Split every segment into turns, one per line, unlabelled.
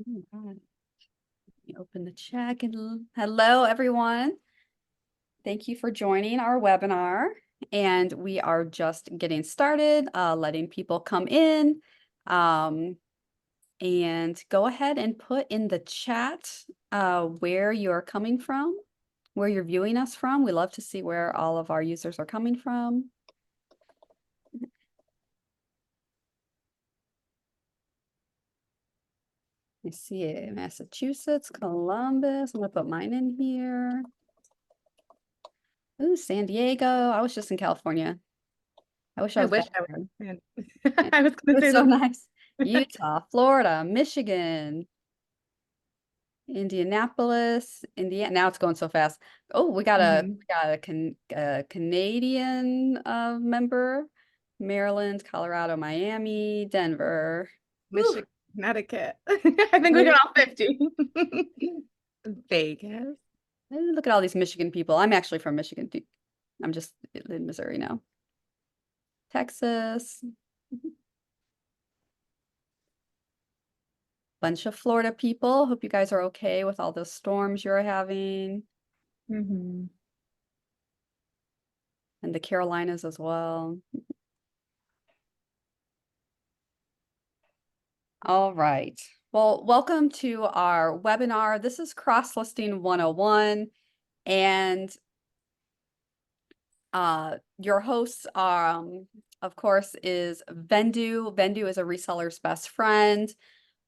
Oh, God. Let me open the chat. And hello, everyone. Thank you for joining our webinar. And we are just getting started, letting people come in. And go ahead and put in the chat where you're coming from, where you're viewing us from. We love to see where all of our users are coming from. I see it, Massachusetts, Columbus. I'm gonna put mine in here. Ooh, San Diego. I was just in California. I wish I
I
was
wish
back
I
there.
would.
Yeah,
I was
it
going to
was
say
so
that.
nice. Utah, Florida, Michigan, Indianapolis, Indiana. Now it's going so fast. Oh, we got a
Mhm.
Canadian member, Maryland, Colorado, Miami, Denver. Whew.
Michigan, Connecticut. I think we got all 50. Vegas.
Look at all these Michigan people. I'm actually from Michigan. I'm just in Missouri now. Texas. Bunch of Florida people. Hope you guys are okay with all the storms you're having,
Mhm.
and the Carolinas as well. All right. Well, welcome to our webinar. This is Crosslisting 101, and your hosts are, of course, is Vendoo. Vendoo is a reseller's best friend.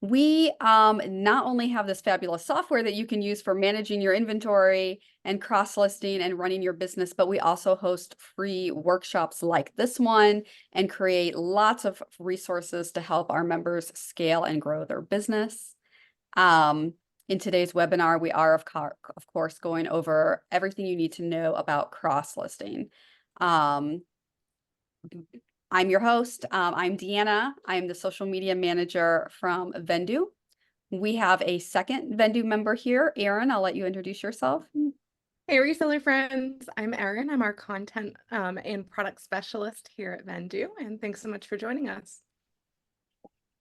We not only have this fabulous software that you can use for managing your inventory and cross-listing and running your business, but we also host free workshops like this one and create lots of resources to help our members scale and grow their business. In today's webinar, we are, of course, going over everything you need to know about cross-listing. Um, I'm your host. I'm Deanna. I'm the social media manager from Vendoo. We have a second Vendoo member here. Erin, I'll let you introduce yourself.
Hey, reseller friends. I'm Erin. I'm our content and product specialist here at Vendoo. And thanks so much for joining us.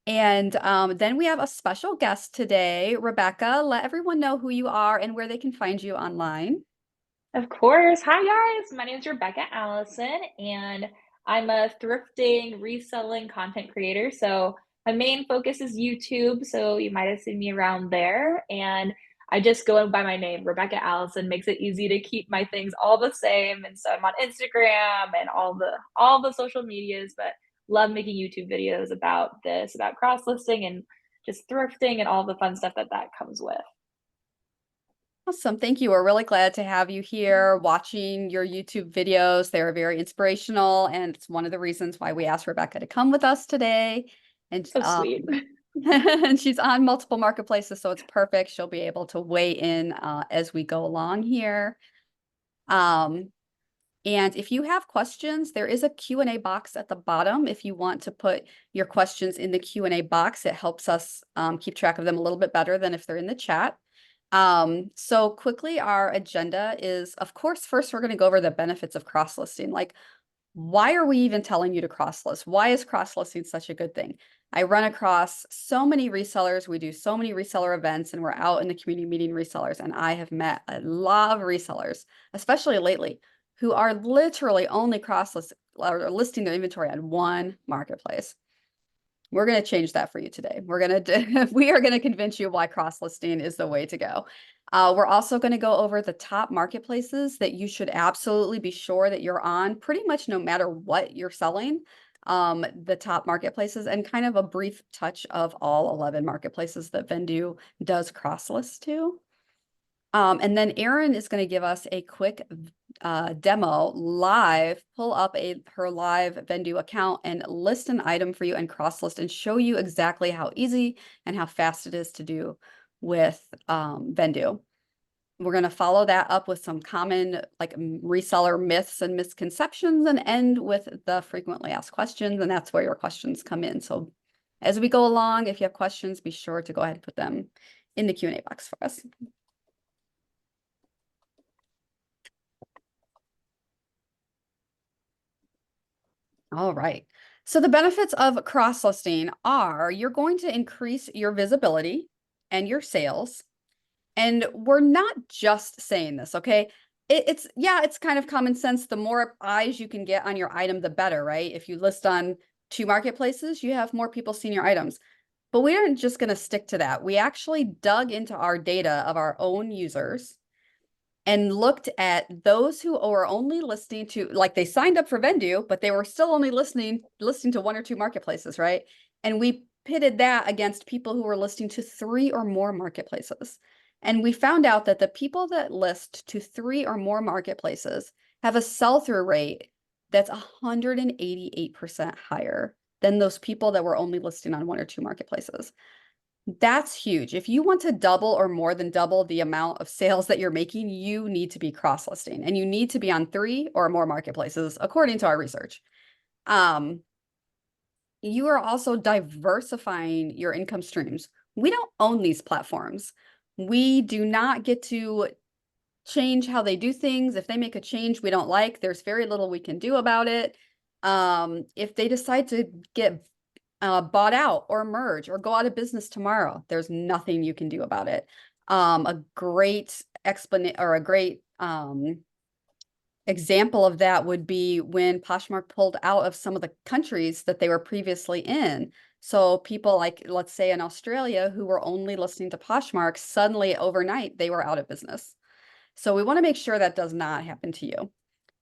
And then we have a special guest today, Rebekah. Let everyone know who you are and where they can find you online.
Of course. Hi, guys. My name is Rebekah Allison, and I'm a thrifting, reselling content creator. So my main focus is YouTube. So you might have seen me around there. And I just go by my name, Rebekah Allison, makes it easy to keep my things all the same. And so I'm on Instagram and all the social medias, but love making YouTube videos about this, about cross listing and just thrifting and all the fun stuff that comes with.
Awesome. Thank you. We're really glad to have you here watching your YouTube videos. They're very inspirational, and it's one of the reasons why we asked Rebekah to come with us today. And,
So sweet.
and she's on multiple marketplaces, so it's perfect. She'll be able to weigh in as we go along here. And if you have questions, there is a Q&A box at the bottom. If you want to put your questions in the Q&A box, it helps us keep track of them a little bit better than if they're in the chat. So quickly, our agenda is, of course, first we're going to go over the benefits of cross-listing. Like, why are we even telling you to cross-list? Why is cross-listing such a good thing? I run across so many resellers. We do so many reseller events, and we're out in the community meeting resellers. And I have met a lot of resellers, especially lately, who are literally only cross-list or listing their inventory on one marketplace. We're going to change that for you today. We are going to convince you why cross-listing is the way to go. We're also going to go over the top marketplaces that you should absolutely be sure that you're on, pretty much no matter what you're selling, the top marketplaces, and kind of a brief touch of all 11 marketplaces that Vendoo does cross-list to. And then Erin is going to give us a quick demo live, pull up her live Vendoo account and list an item for you and cross list and show you exactly how easy and how fast it is to do with Vendoo. We're going to follow that up with some common like reseller myths and misconceptions and end with the frequently asked questions. And that's where your questions come in. So as we go along, if you have questions, be sure to go ahead and put them in the Q&A box for us. All right. So the benefits of cross-listing are you're going to increase your visibility. and your sales. And we're not just saying this, okay? It's kind of common sense. The more eyes you can get on your item, the better, right? If you list on 2 marketplaces, you have more people seeing your items. But we aren't just going to stick to that. We actually dug into our data of our own users and looked at those who are only listening to, like, they signed up for Vendoo, but they were still only listening to 1 or 2 marketplaces, right? And we pitted that against people who were listening to 3 or more marketplaces. And we found out that the people that list to 3 or more marketplaces have a sell-through rate that's 188% higher than those people that were only listing on 1 or 2 marketplaces. That's huge. If you want to double or more than double the amount of sales that you're making, you need to be cross-listing, and you need to be on 3 or more marketplaces, according to our research. You are also diversifying your income streams. We don't own these platforms. We do not get to change how they do things. If they make a change we don't like, there's very little we can do about it. If they decide to get bought out or merge or go out of business tomorrow, there's nothing you can do about it. A great explanation, or a great example of that would be when Poshmark pulled out of some of the countries that they were previously in. So people like, let's say in Australia, who were only listening to Poshmark, suddenly overnight they were out of business. So we want to make sure that does not happen to you.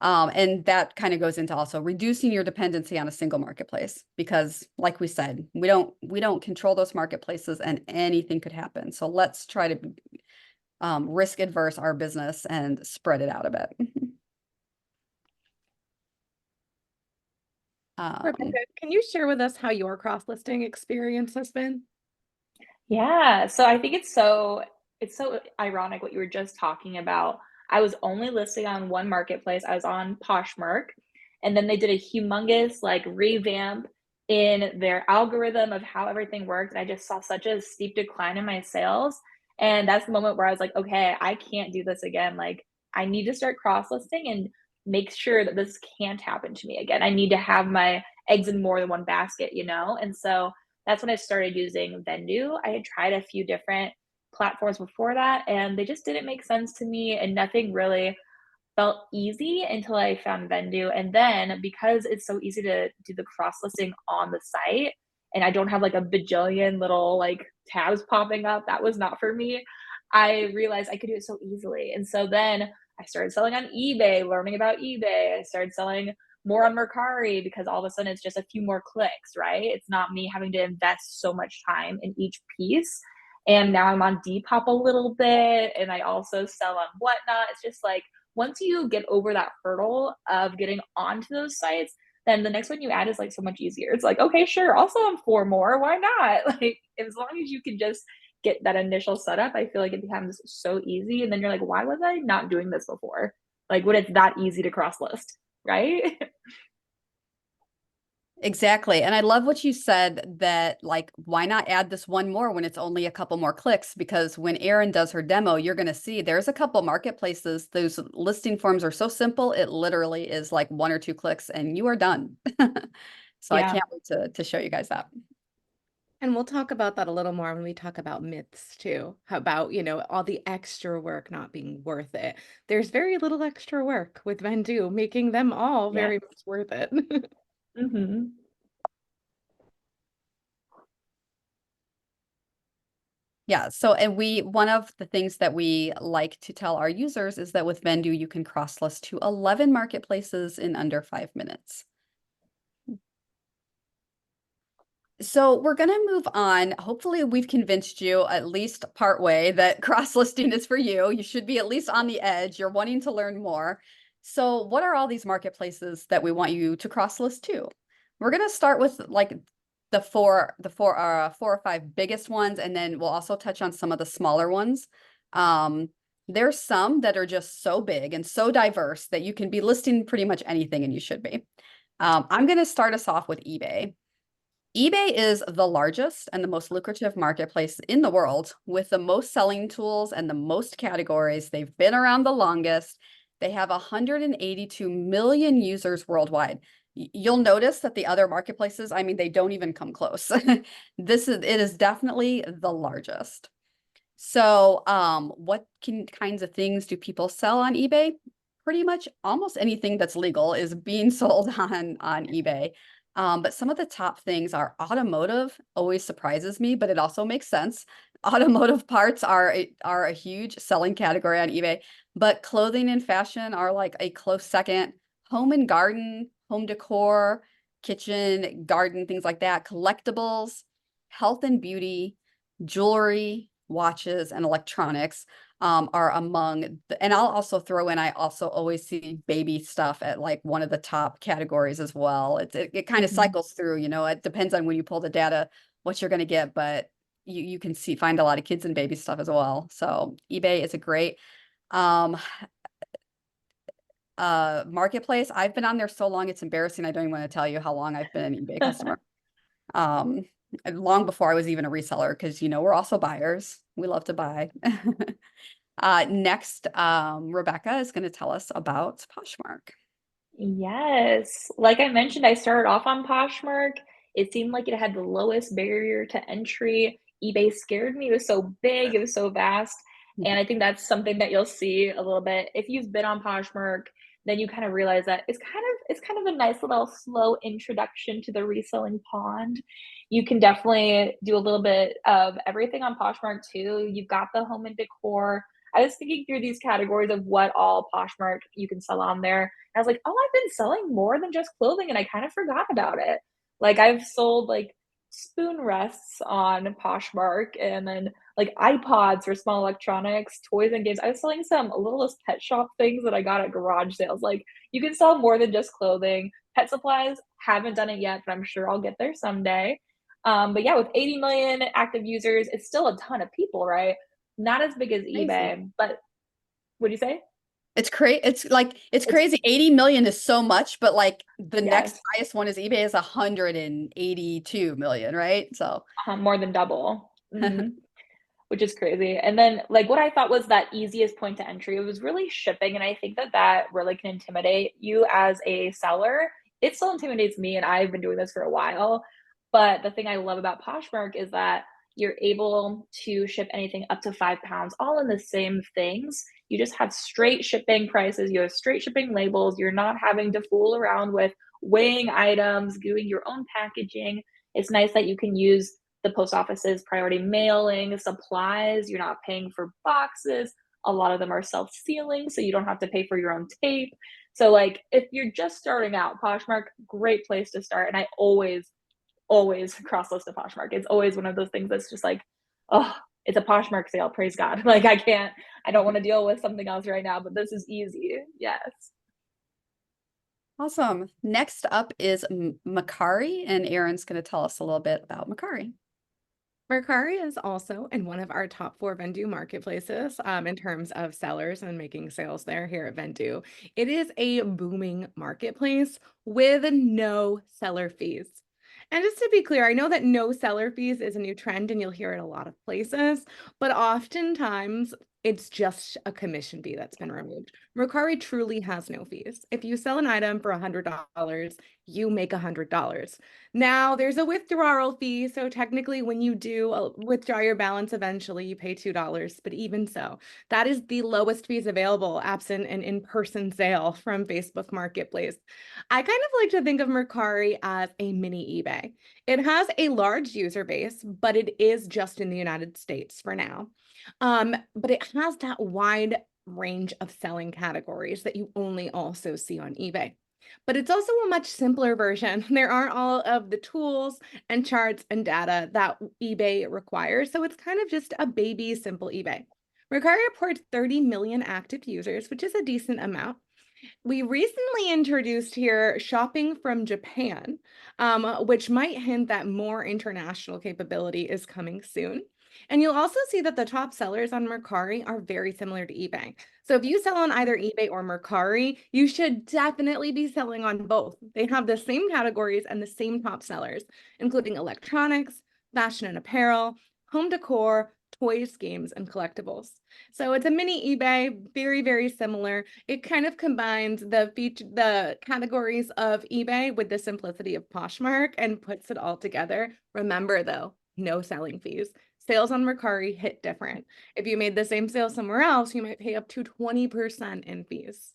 And that kind of goes into also reducing your dependency on a single marketplace, because like we said, we don't control those marketplaces and anything could happen. So let's try to risk adverse our business and spread it out a bit.
Rebekah, can you share with us how your cross-listing experience has been?
Yeah, so I think it's so ironic what you were just talking about. I was only listing on 1 marketplace. I was on Poshmark, and then they did a humongous like revamp in their algorithm of how everything worked, and I just saw such a steep decline in my sales. And that's the moment where I was like, okay, I can't do this again. Like, I need to start cross-listing and make sure that this can't happen to me again. I need to have my eggs in more than one basket, you know? And so that's when I started using Vendoo. I had tried a few different platforms before that, and they just didn't make sense to me, and nothing really felt easy until I found Vendoo. And then because it's so easy to do the cross listing on the site, and I don't have like a bajillion little like tabs popping up, that was not for me. I realized I could do it so easily. And so then I started selling on eBay, learning about eBay. I started selling more on Mercari because all of a sudden it's just a few more clicks, right? It's not me having to invest so much time in each piece. And now I'm on Depop a little bit, and I also sell on Whatnot. It's just like once you get over that hurdle of getting onto those sites, then the next one you add is like so much easier. It's like, okay, sure, I'll sell on 4 more. Why not? Like, as long as you can just get that initial setup, I feel like it becomes so easy. And then you're like, why was I not doing this before? Like, when it's that easy to cross list, right?
Exactly. And I love what you said, that like, why not add this 1 more when it's only a couple more clicks? Because when Erin does her demo, you're going to see there's a couple marketplaces. Those listing forms are so simple. It literally is like 1 or 2 clicks and you are done. So I
Yeah.
can't wait to show you guys that.
And we'll talk about that a little more when we talk about myths too. How about, all the extra work not being worth it. There's very little extra work with Vendoo, making them all
Yeah.
very much worth it.
Mm-hmm.
Yeah. So, and one of the things that we like to tell our users is that with Vendoo, you can cross list to 11 marketplaces in under 5 minutes. So we're going to move on. Hopefully we've convinced you at least part way that cross-listing is for you. You should be at least on the edge. You're wanting to learn more. So what are all these marketplaces that we want you to cross-list to? We're going to start with like the four or five biggest ones, and then we'll also touch on some of the smaller ones. There's some that are just so big and so diverse that you can be listing pretty much anything, and you should be. I'm going to start us off with eBay. eBay is the largest and the most lucrative marketplace in the world, with the most selling tools and the most categories. They've been around the longest. They have 182 million users worldwide. You'll notice that the other marketplaces, I mean, they don't even come close. It is definitely the largest. So, what kinds of things do people sell on eBay? Pretty much almost anything that's legal is being sold on eBay. But some of the top things are automotive, always surprises me, but it also makes sense. Automotive parts are a huge selling category on eBay, but clothing and fashion are like a close second. Home and garden, home decor, kitchen, garden, things like that, collectibles, health and beauty, jewelry, watches, and electronics are among and I'll also throw in, I also always see baby stuff at like one of the top categories as well. It kind of cycles through, it depends on when you pull the data, what you're going to get, but you can find a lot of kids and baby stuff as well. So eBay is a great um marketplace. I've been on there so long, it's embarrassing. I don't even want to tell you how long I've been an eBay customer. Um, long before I was even a reseller, because we're also buyers. We love to buy. Next, Rebekah is going to tell us about Poshmark.
Yes. Like I mentioned, I started off on Poshmark. It seemed like it had the lowest barrier to entry. eBay scared me. It was so big, it was so vast. And I think that's something that you'll see a little bit. If you've been on Poshmark, then you kind of realize that it's kind of a nice little slow introduction to the reselling pond. You can definitely do a little bit of everything on Poshmark too. You've got the home and decor. I was thinking through these categories of what all Poshmark you can sell on there. I was like, oh, I've been selling more than just clothing, and I kind of forgot about it. Like I've sold like spoon rests on Poshmark, and then like iPods for small electronics, toys and games. I was selling some littlest pet shop things that I got at garage sales. Like you can sell more than just clothing. Pet supplies, haven't done it yet, but I'm sure I'll get there someday. But yeah, with 80 million active users, it's still a ton of people, right? Not as big as
Crazy.
eBay, but what do you say?
It's
It's
crazy. 80 million is so much, but like the next
yes.
highest one is eBay is 182 million, right? So
More than double. Which is crazy. And then, like, what I thought was that easiest point to entry, it was really shipping. And I think that that really can intimidate you as a seller. It still intimidates me, and I've been doing this for a while. But the thing I love about Poshmark is that you're able to ship anything up to 5 pounds, all in the same things. You just have straight shipping prices, you have straight shipping labels. You're not having to fool around with weighing items, doing your own packaging. It's nice that you can use the post office's priority mailing, supplies. You're not paying for boxes. A lot of them are self-sealing, so you don't have to pay for your own tape. So, like, if you're just starting out, Poshmark, great place to start. And I always cross list a Poshmark. It's always one of those things that's just like, oh, it's a Poshmark sale. Praise God. Like, I don't want to deal with something else right now, but this is easy. Yes.
awesome. Next up is Macari, and Erin's going to tell us a little bit about Macari.
Mercari is also in one of our top 4 Vendoo marketplaces in terms of sellers and making sales there here at Vendoo. It is a booming marketplace with no seller fees. And just to be clear, I know that no seller fees is a new trend and you'll hear it a lot of places, but oftentimes it's just a commission fee that's been removed. Mercari truly has no fees. If you sell an item for $100, you make $100. Now, there's a withdrawal fee, so technically when you do withdraw your balance eventually, you pay $2, but even so, that is the lowest fees available absent an in-person sale from Facebook Marketplace. I kind of like to think of Mercari as a mini eBay. It has a large user base, but it is just in the United States for now. But it has that wide range of selling categories that you only also see on eBay. But it's also a much simpler version. There aren't all of the tools and charts and data that eBay requires. So it's kind of just a baby simple eBay. Mercari reports 30 million active users, which is a decent amount. We recently introduced here shopping from Japan, which might hint that more international capability is coming soon. And you'll also see that the top sellers on Mercari are very similar to eBay. So if you sell on either eBay or Mercari, you should definitely be selling on both. They have the same categories and the same top sellers, including electronics, fashion and apparel, home decor, toys, games, and collectibles. So it's a mini eBay, very, very similar. It kind of combines the categories of eBay with the simplicity of Poshmark and puts it all together. Remember though, no selling fees. Sales on Mercari hit different. If you made the same sale somewhere else, you might pay up to 20% in fees.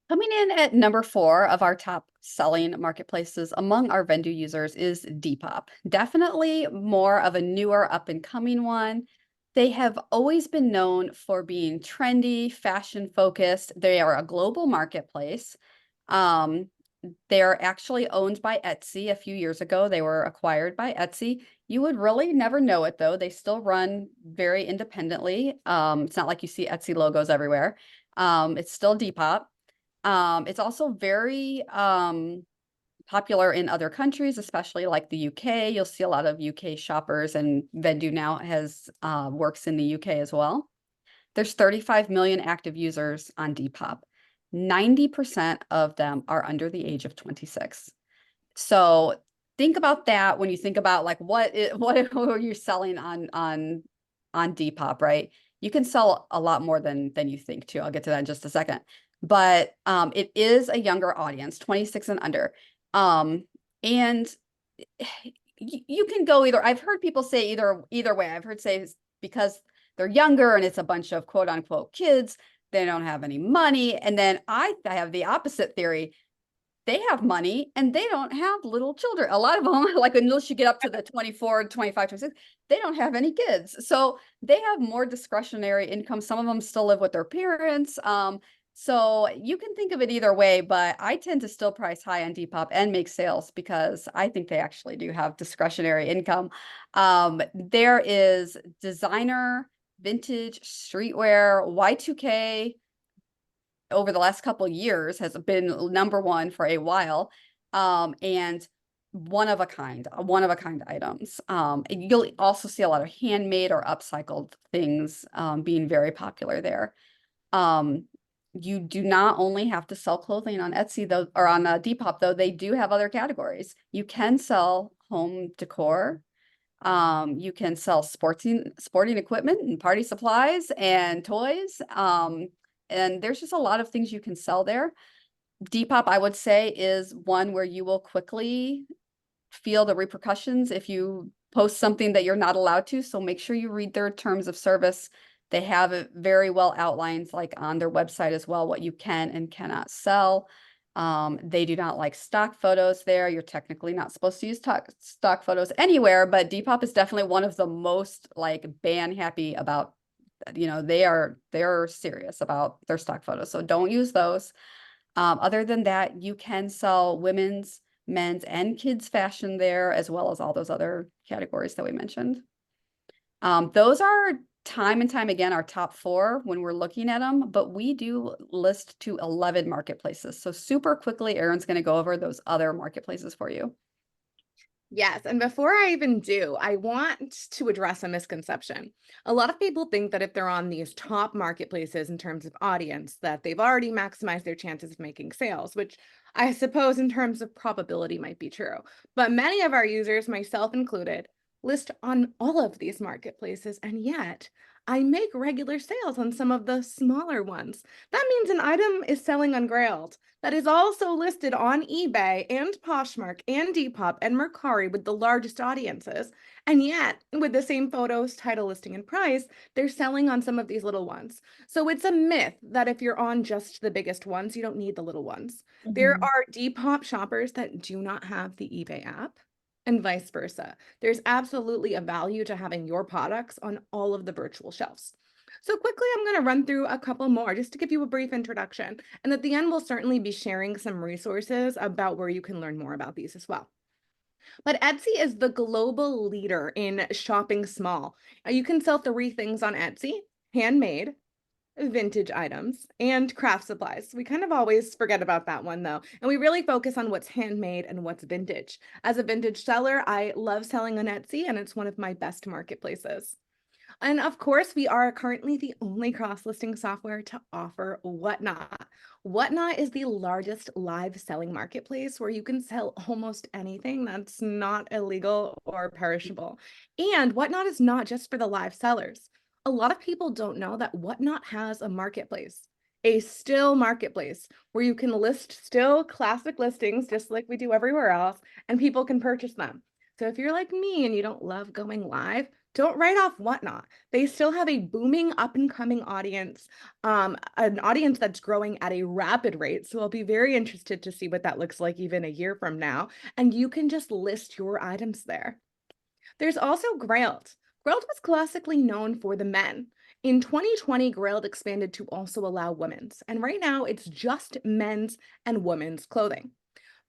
Coming in at number 4 of our top selling marketplaces among our Vendoo users is Depop. Definitely more of a newer up and coming one. They have always been known for being trendy, fashion focused. They are a global marketplace. They're actually owned by Etsy. A few years ago, they were acquired by Etsy. You would really never know it though. They still run very independently. It's not like you see Etsy logos everywhere. It's still Depop. It's also very popular in other countries, especially like the UK. You'll see a lot of UK shoppers, and Vendoo now has works in the UK as well. There's 35 million active users on Depop. 90% of them are under the age of 26. So think about that when you think about like what are you selling on Depop, right? You can sell a lot more than you think too. I'll get to that in just a second. But it is a younger audience, 26 and under. And you can go either. I've heard people say either way. I've heard say because they're younger and it's a bunch of quote unquote kids, they don't have any money. And then I have the opposite theory. They have money and they don't have little children. A lot of them, like unless you get up to the 24, 25, 26, they don't have any kids. So they have more discretionary income. Some of them still live with their parents. So you can think of it either way, but I tend to still price high on Depop and make sales because I think they actually do have discretionary income. There is designer, vintage, streetwear, Y2K over the last couple of years has been number one for a while. And one of a kind items. You'll also see a lot of handmade or upcycled things being very popular there. You do not only have to sell clothing on Etsy though, or on Depop though, they do have other categories. You can sell home decor. You can sell sporting equipment and party supplies and toys. And there's just a lot of things you can sell there. Depop, I would say, is one where you will quickly feel the repercussions if you post something that you're not allowed to. So make sure you read their terms of service. They have it very well outlined, like on their website as well, what you can and cannot sell. They do not like stock photos there. You're technically not supposed to use stock photos anywhere, but Depop is definitely one of the most like ban happy about, they're serious about their stock photos. So don't use those. Other than that, you can sell women's, men's, and kids fashion there, as well as all those other categories that we mentioned. Those are time and time again our top 4 when we're looking at them, but we do list to 11 marketplaces. So super quickly, Erin's going to go over those other marketplaces for you.
Yes, and before I even do, I want to address a misconception. A lot of people think that if they're on these top marketplaces in terms of audience, that they've already maximized their chances of making sales, which I suppose in terms of probability might be true. But many of our users, myself included, list on all of these marketplaces, and yet I make regular sales on some of the smaller ones. That means an item is selling on Grailed that is also listed on eBay and Poshmark and Depop and Mercari with the largest audiences. And yet, with the same photos, title, listing, and price, they're selling on some of these little ones. So it's a myth that if you're on just the biggest ones, you don't need the little ones. There are Depop shoppers that do not have the eBay app, and vice versa. There's absolutely a value to having your products on all of the virtual shelves. So quickly, I'm going to run through a couple more just to give you a brief introduction. And at the end, we'll certainly be sharing some resources about where you can learn more about these as well. But Etsy is the global leader in shopping small. You can sell 3 things on Etsy: handmade, vintage items, and craft supplies. We kind of always forget about that one though, and we really focus on what's handmade and what's vintage. As a vintage seller, I love selling on Etsy, and it's one of my best marketplaces. And of course, we are currently the only cross-listing software to offer Whatnot. Whatnot is the largest live selling marketplace where you can sell almost anything that's not illegal or perishable. And Whatnot is not just for the live sellers. A lot of people don't know that Whatnot has a marketplace. a still marketplace where you can list still classic listings, just like we do everywhere else, and people can purchase them. So if you're like me and you don't love going live, don't write off Whatnot. They still have a booming up and coming audience, an audience that's growing at a rapid rate. So I'll be very interested to see what that looks like even a year from now. And you can just list your items there. There's also Grailed. Grailed was classically known for the men. In 2020, Grailed expanded to also allow women's, and right now it's just men's and women's clothing.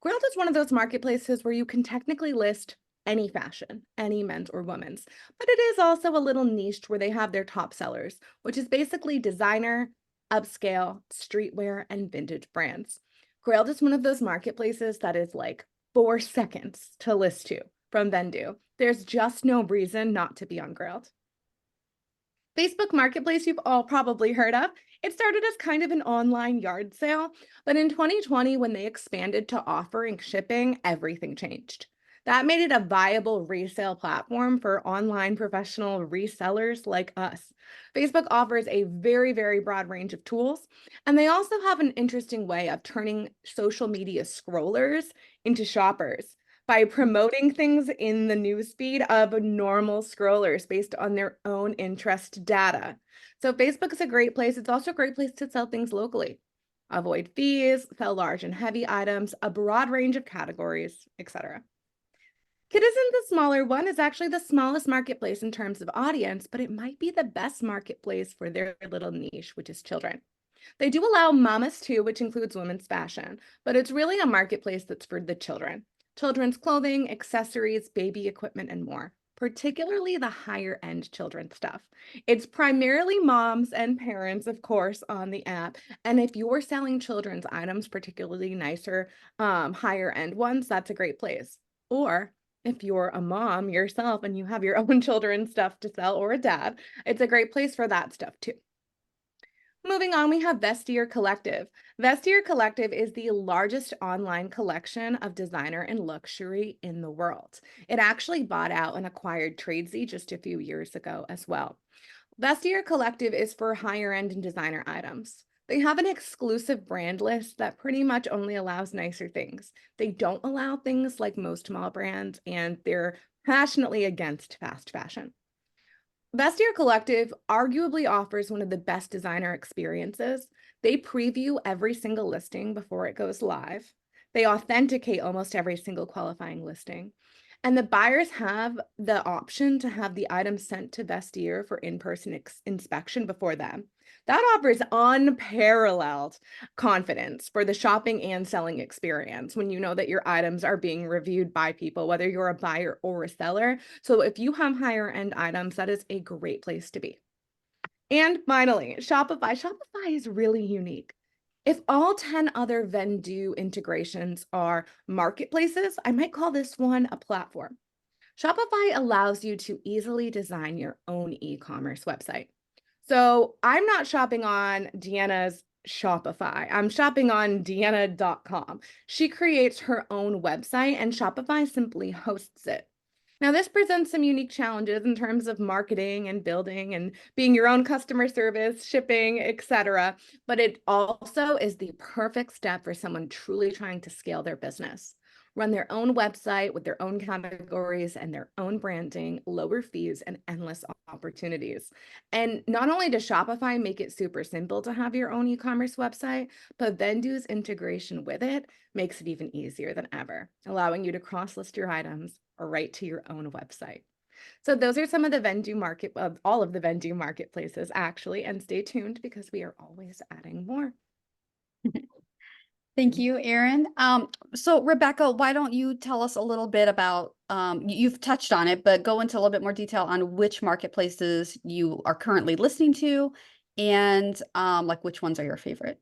Grailed is one of those marketplaces where you can technically list any fashion, any men's or women's, but it is also a little niche where they have their top sellers, which is basically designer, upscale, streetwear, and vintage brands. Grailed is one of those marketplaces that is like 4 seconds to list to from Vendoo. There's just no reason not to be on Grailed. Facebook Marketplace, you've all probably heard of. It started as kind of an online yard sale, but in 2020, when they expanded to offering shipping, everything changed. That made it a viable resale platform for online professional resellers like us. Facebook offers a very, very broad range of tools, and they also have an interesting way of turning social media scrollers into shoppers by promoting things in the newsfeed of normal scrollers based on their own interest data. So Facebook is a great place. It's also a great place to sell things locally. Avoid fees, sell large and heavy items, a broad range of categories, etc. Kit isn't the smaller one. It's actually the smallest marketplace in terms of audience, but it might be the best marketplace for their little niche, which is children. They do allow mamas too, which includes women's fashion, but it's really a marketplace that's for the children. Children's clothing, accessories, baby equipment, and more, particularly the higher end children's stuff. It's primarily moms and parents, of course, on the app. And if you're selling children's items, particularly nicer, higher end ones, that's a great place. Or if you're a mom yourself and you have your own children's stuff to sell, or a dad, it's a great place for that stuff too. Moving on, we have Vestiaire Collective. Vestiaire Collective is the largest online collection of designer and luxury in the world. It actually bought out and acquired Tradesy just a few years ago as well. Vestiaire Collective is for higher end and designer items. They have an exclusive brand list that pretty much only allows nicer things. They don't allow things like most mall brands, and they're passionately against fast fashion. Vestiaire Collective arguably offers one of the best designer experiences. They preview every single listing before it goes live. They authenticate almost every single qualifying listing. And the buyers have the option to have the items sent to Vestiaire for in-person inspection before them. That offers unparalleled confidence for the shopping and selling experience when you know that your items are being reviewed by people, whether you're a buyer or a seller. So if you have higher end items, that is a great place to be. And finally, Shopify. Shopify is really unique. If all 10 other Vendoo integrations are marketplaces, I might call this one a platform. Shopify allows you to easily design your own e-commerce website. So I'm not shopping on Deanna's Shopify. I'm shopping on Deanna.com. She creates her own website and Shopify simply hosts it. Now, this presents some unique challenges in terms of marketing and building and being your own customer service, shipping, etc. But it also is the perfect step for someone truly trying to scale their business. Run their own website with their own categories and their own branding, lower fees, and endless opportunities. And not only does Shopify make it super simple to have your own e-commerce website, but Vendoo's integration with it makes it even easier than ever, allowing you to cross-list your items or right to your own website. So those are some of the all of the Vendoo marketplaces actually, and stay tuned because we are always adding more.
Thank you, Erin. So Rebekah, why don't you tell us a little bit about, you've touched on it, but go into a little bit more detail on which marketplaces you are currently listening to and like which ones are your favorite?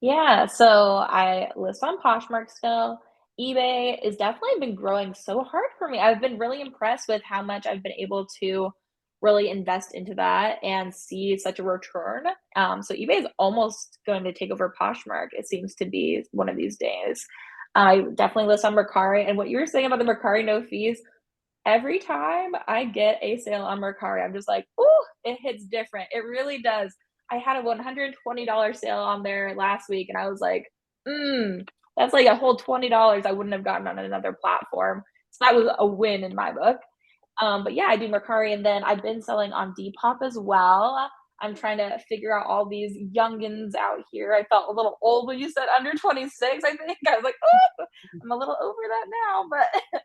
Yeah, so I list on Poshmark still. eBay has definitely been growing so hard for me. I've been really impressed with how much I've been able to really invest into that and see such a return. So eBay is almost going to take over Poshmark. It seems to be one of these days. I definitely list on Mercari, and what you were saying about the Mercari no fees, every time I get a sale on Mercari, I'm just like, "Ooh, it hits different." It really does. I had a $120 sale on there last week, and I was like, that's like a whole $20 I wouldn't have gotten on another platform. So that was a win in my book. But yeah, I do Mercari, and then I've been selling on Depop as well. I'm trying to figure out all these youngins out here. I felt a little old when you said under 26, I think. I was like, "Oh, I'm a little over that now," but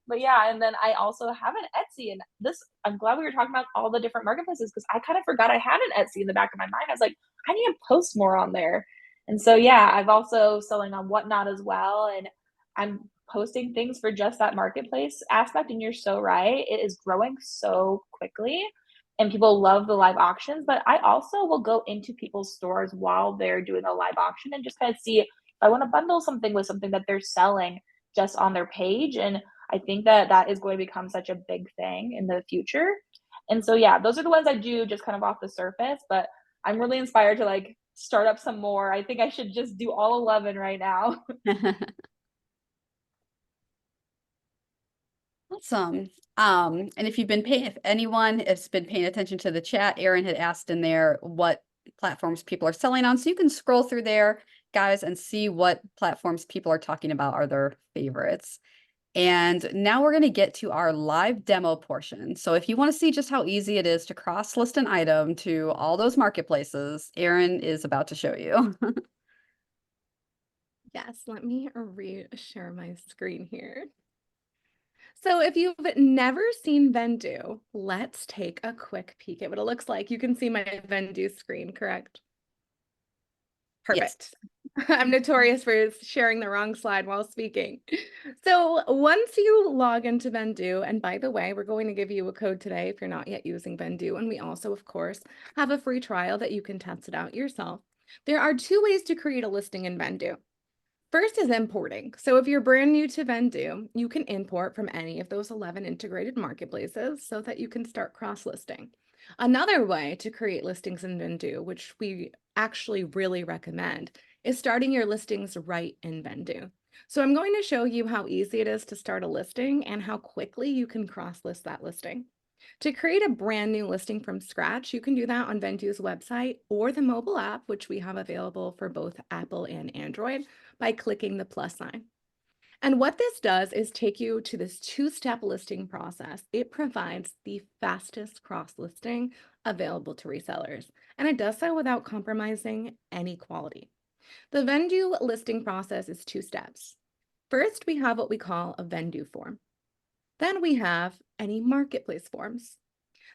but yeah, and then I also have an Etsy, and this I'm glad we were talking about all the different marketplaces because I kind of forgot I had an Etsy in the back of my mind. I was like, I need to post more on there. And so yeah, I've also selling on Whatnot as well, and I'm posting things for just that marketplace aspect. And you're so right, it is growing so quickly and people love the live auctions. But I also will go into people's stores while they're doing a live auction and just kind of see if I want to bundle something with something that they're selling just on their page. And I think that that is going to become such a big thing in the future. And so yeah, those are the ones I do just kind of off the surface, but I'm really inspired to like start up some more. I think I should just do all 11 right now.
Awesome. And if anyone has been paying attention to the chat, Erin had asked in there what platforms people are selling on. So you can scroll through there, guys, and see what platforms people are talking about are their favorites. And now we're going to get to our live demo portion. So if you want to see just how easy it is to cross-list an item to all those marketplaces, Erin is about to show you.
Yes, let me share my screen here. So if you've never seen Vendoo, let's take a quick peek at what it looks like. You can see my Vendoo screen, correct? Perfect. Yes. I'm notorious for sharing the wrong slide while speaking. So once you log into Vendoo, and by the way, we're going to give you a code today if you're not yet using Vendoo, and we also, of course, have a free trial that you can test it out yourself. There are two ways to create a listing in Vendoo. First is importing. So if you're brand new to Vendoo, you can import from any of those 11 integrated marketplaces so that you can start cross-listing. Another way to create listings in Vendoo, which we actually really recommend, is starting your listings right in Vendoo. So I'm going to show you how easy it is to start a listing and how quickly you can cross-list that listing. To create a brand new listing from scratch, you can do that on Vendoo's website or the mobile app, which we have available for both Apple and Android, by clicking the plus sign. And what this does is take you to this two-step listing process. It provides the fastest cross-listing available to resellers, and it does so without compromising any quality. The Vendoo listing process is 2 steps. First, we have what we call a Vendoo form. Then we have any marketplace forms.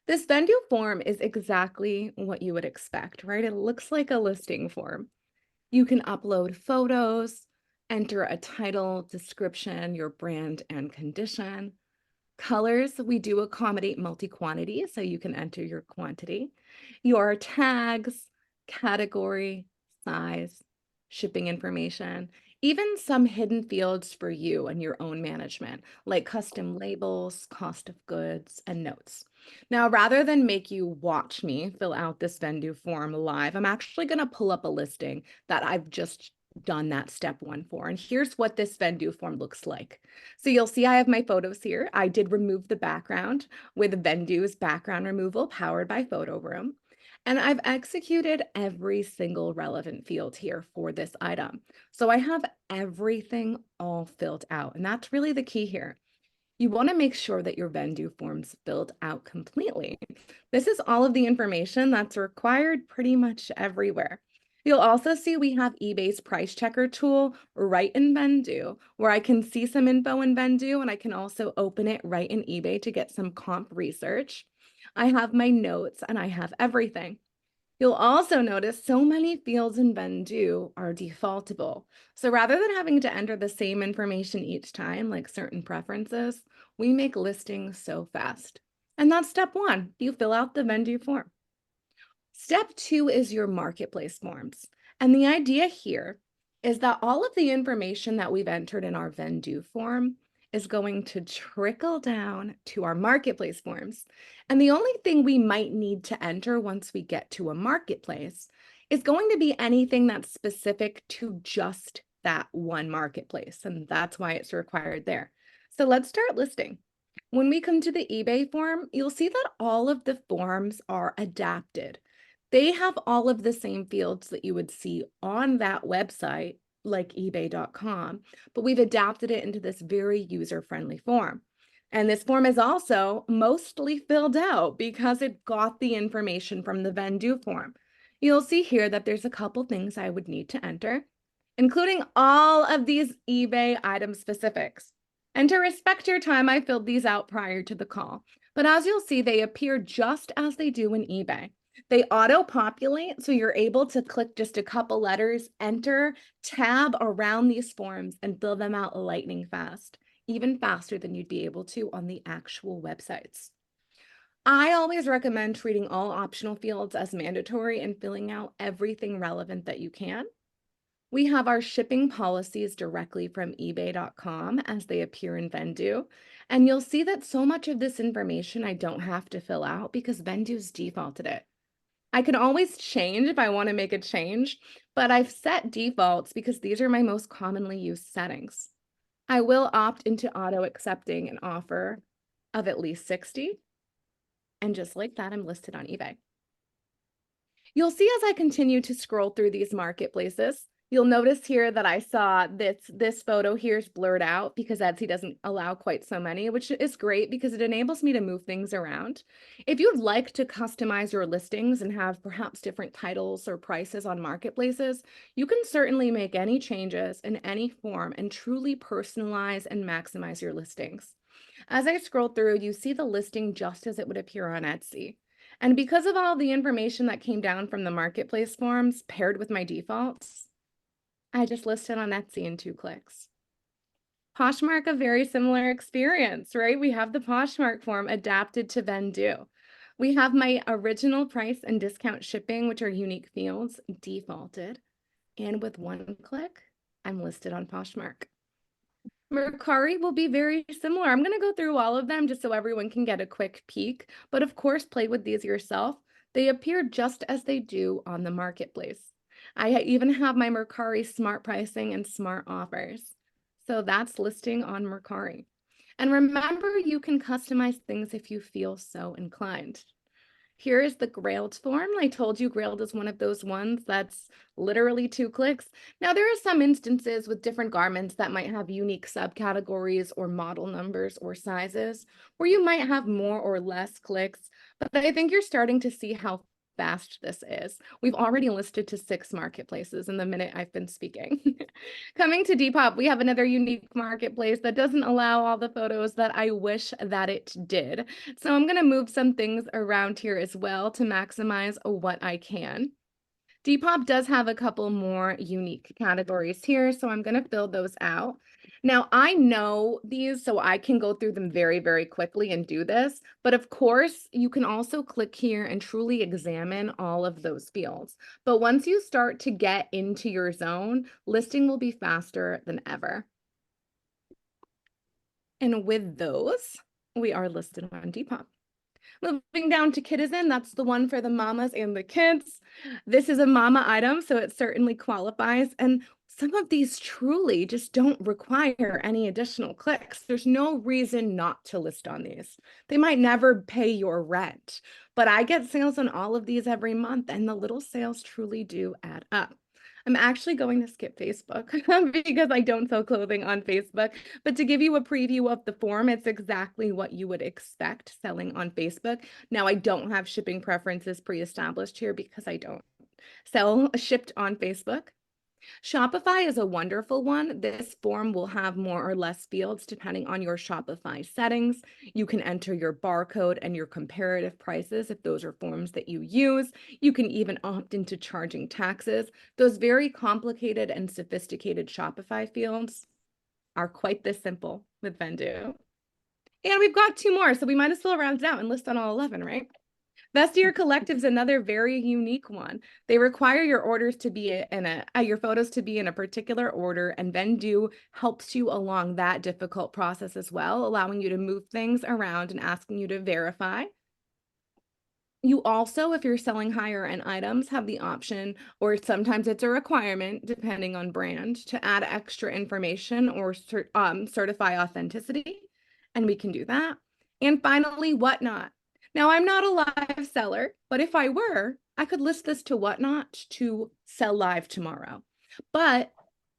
This Vendoo form is exactly what you would expect, right? It looks like a listing form. You can upload photos, enter a title, description, your brand and condition. Colors, we do accommodate multi-quantity, so you can enter your quantity. Your tags, category, size, shipping information, even some hidden fields for you and your own management, like custom labels, cost of goods, and notes. Now, rather than make you watch me fill out this Vendoo form live, I'm actually going to pull up a listing that I've just done that step 1 for. And here's what this Vendoo form looks like. So you'll see I have my photos here. I did remove the background with Vendoo's background removal powered by Photo Room. And I've executed every single relevant field here for this item. So I have everything all filled out. And that's really the key here. You want to make sure that your Vendoo form's filled out completely. This is all of the information that's required pretty much everywhere. You'll also see we have eBay's price checker tool right in Vendoo, where I can see some info in Vendoo, and I can also open it right in eBay to get some comp research. I have my notes and I have everything. You'll also notice so many fields in Vendoo are defaultable. So rather than having to enter the same information each time, like certain preferences, we make listings so fast. And that's step 1. You fill out the Vendoo form. Step 2 is your marketplace forms. And the idea here is that all of the information that we've entered in our Vendoo form is going to trickle down to our marketplace forms. And the only thing we might need to enter once we get to a marketplace is going to be anything that's specific to just that one marketplace. And that's why it's required there. So let's start listing. When we come to the eBay form, you'll see that all of the forms are adapted. They have all of the same fields that you would see on that website, like ebay.com, but we've adapted it into this very user-friendly form. And this form is also mostly filled out because it got the information from the Vendoo form. You'll see here that there's a couple things I would need to enter, including all of these eBay item specifics. And to respect your time, I filled these out prior to the call. But as you'll see, they appear just as they do in eBay. They auto-populate, so you're able to click just a couple letters, enter, tab around these forms, and fill them out lightning fast, even faster than you'd be able to on the actual websites. I always recommend treating all optional fields as mandatory and filling out everything relevant that you can. We have our shipping policies directly from ebay.com as they appear in Vendoo. And you'll see that so much of this information I don't have to fill out because Vendoo's defaulted it. I can always change if I want to make a change, but I've set defaults because these are my most commonly used settings. I will opt into auto accepting an offer of at least 60. And just like that, I'm listed on eBay. You'll see as I continue to scroll through these marketplaces, you'll notice here that I saw this photo here is blurred out because Etsy doesn't allow quite so many, which is great because it enables me to move things around. If you'd like to customize your listings and have perhaps different titles or prices on marketplaces, you can certainly make any changes in any form and truly personalize and maximize your listings. As I scroll through, you see the listing just as it would appear on Etsy. And because of all the information that came down from the marketplace forms paired with my defaults, I just listed on Etsy in 2 clicks. Poshmark, a very similar experience, right? We have the Poshmark form adapted to Vendoo. We have my original price and discount shipping, which are unique fields, defaulted. And with 1 click, I'm listed on Poshmark. Mercari will be very similar. I'm going to go through all of them just so everyone can get a quick peek, but of course, play with these yourself. They appear just as they do on the marketplace. I even have my Mercari smart pricing and smart offers. So that's listing on Mercari. And remember, you can customize things if you feel so inclined. Here is the Grailed form. I told you Grailed is one of those ones that's literally 2 clicks. Now, there are some instances with different garments that might have unique subcategories or model numbers or sizes where you might have more or less clicks, but I think you're starting to see how fast this is. We've already listed to 6 marketplaces in the minute I've been speaking. Coming to Depop, we have another unique marketplace that doesn't allow all the photos that I wish that it did. So I'm going to move some things around here as well to maximize what I can. Depop does have a couple more unique categories here, so I'm going to fill those out. Now, I know these, so I can go through them very, very quickly and do this, but of course, you can also click here and truly examine all of those fields. But once you start to get into your zone, listing will be faster than ever. And with those, we are listed on Depop. Moving down to Kidizen, that's the one for the mamas and the kids. This is a mama item, so it certainly qualifies. And some of these truly just don't require any additional clicks. There's no reason not to list on these. They might never pay your rent, but I get sales on all of these every month, and the little sales truly do add up. I'm actually going to skip Facebook because I don't sell clothing on Facebook. But to give you a preview of the form, it's exactly what you would expect selling on Facebook. Now, I don't have shipping preferences pre-established here because I don't sell shipped on Facebook. Shopify is a wonderful one. This form will have more or less fields depending on your Shopify settings. You can enter your barcode and your comparative prices if those are forms that you use. You can even opt into charging taxes. Those very complicated and sophisticated Shopify fields are quite this simple with Vendoo. And we've got 2 more, so we might as well round it out and list on all 11, right? Vestiaire Collective is another very unique one. They require your orders to be your photos to be in a particular order, and Vendoo helps you along that difficult process as well, allowing you to move things around and asking you to verify. You also, if you're selling higher end items, have the option, or sometimes it's a requirement, depending on brand, to add extra information or certify authenticity, and we can do that. And finally, Whatnot. Now, I'm not a live seller, but if I were, I could list this to Whatnot to sell live tomorrow. But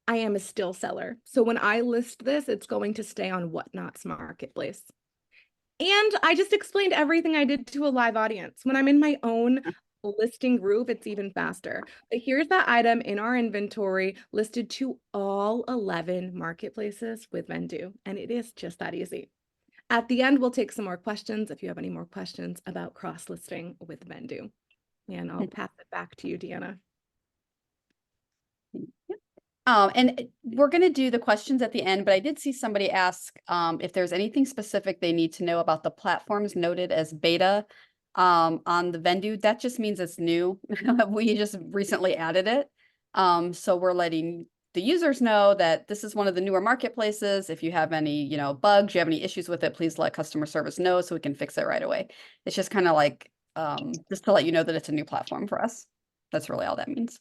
I am a still seller. So when I list this, it's going to stay on Whatnot's marketplace. And I just explained everything I did to a live audience. When I'm in my own listing group, it's even faster. But here's that item in our inventory listed to all 11 marketplaces with Vendoo. And it is just that easy. At the end, we'll take some more questions if you have any more questions about cross-listing with Vendoo. And I'll pass it back to you, Deanna.
And we're going to do the questions at the end, but I did see somebody ask if there's anything specific they need to know about the platforms noted as beta on the Vendoo. That just means it's new. We just recently added it. So we're letting the users know that this is one of the newer marketplaces. If you have any, bugs, you have any issues with it, please let customer service know so we can fix it right away. It's just kind of like just to let you know that it's a new platform for us. That's really all that means.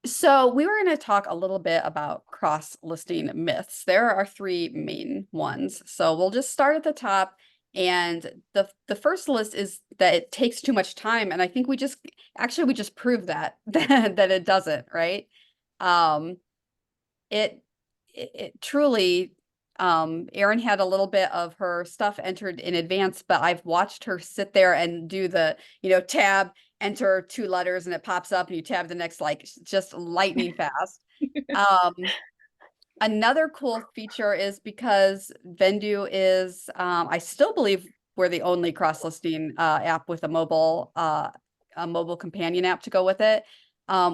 So we were going to talk a little bit about cross-listing myths. There are three main ones. So we'll just start at the top. And the first list is that it takes too much time. And I think we just proved that that it doesn't, right? It truly, Erin had a little bit of her stuff entered in advance, but I've watched her sit there and do the, tab, enter 2 letters, and it pops up and you tab the next, like just lightning fast. Another cool feature is because Vendoo is, I still believe we're the only cross-listing app with a mobile companion app to go with it.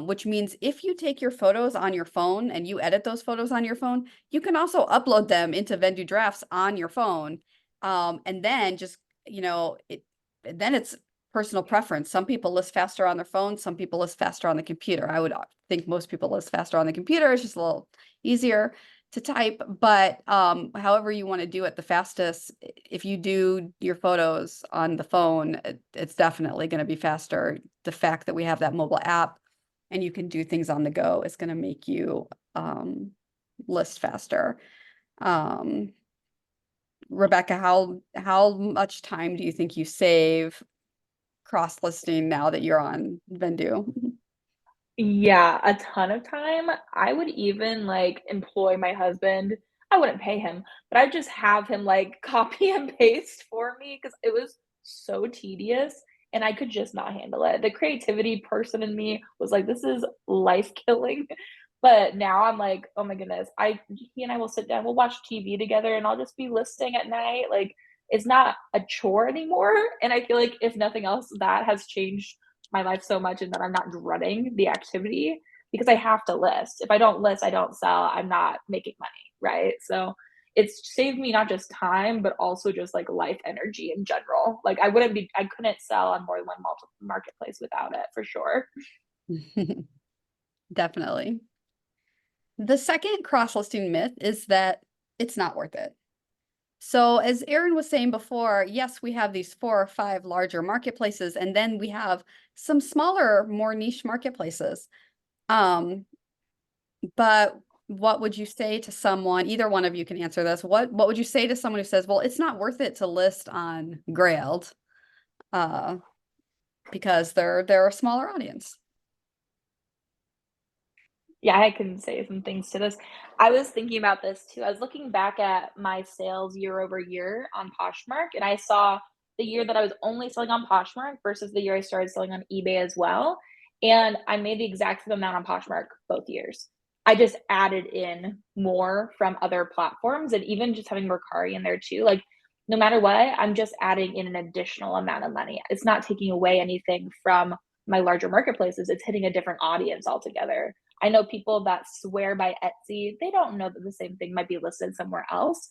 Which means if you take your photos on your phone and you edit those photos on your phone, you can also upload them into Vendoo Drafts on your phone. And then just, then it's personal preference. Some people list faster on their phone. Some people list faster on the computer. I would think most people list faster on the computer. It's just a little easier to type, but however you want to do it the fastest, if you do your photos on the phone, it's definitely going to be faster. The fact that we have that mobile app and you can do things on the go is going to make you list faster. Rebekah, how much time do you think you save cross-listing now that you're on Vendoo?
Yeah, a ton of time. I would even like employ my husband. I wouldn't pay him, but I'd just have him like copy and paste for me because it was so tedious and I could just not handle it. The creativity person in me was like, this is life killing. But now I'm like, oh my goodness, he and I will sit down, we'll watch TV together and I'll just be listing at night. Like it's not a chore anymore. And I feel like if nothing else, that has changed my life so much and that I'm not dreading the activity because I have to list. If I don't list, I don't sell, I'm not making money, right? So it's saved me not just time, but also just like life energy in general. Like I couldn't sell on more than one marketplace without it for sure.
Definitely. The second cross-listing myth is that it's not worth it. So as Erin was saying before, yes, we have these 4 or 5 larger marketplaces, and then we have some smaller, more niche marketplaces. But what would you say to someone, either one of you can answer this, what would you say to someone who says, well, it's not worth it to list on Grailed because they're a smaller audience?
Yeah, I can say some things to this. I was thinking about this too. I was looking back at my sales year over year on Poshmark, and I saw the year that I was only selling on Poshmark versus the year I started selling on eBay as well. And I made the exact same amount on Poshmark both years. I just added in more from other platforms and even just having Mercari in there too. Like, no matter what, I'm just adding in an additional amount of money. It's not taking away anything from my larger marketplaces, it's hitting a different audience altogether. I know people that swear by Etsy, they don't know that the same thing might be listed somewhere else.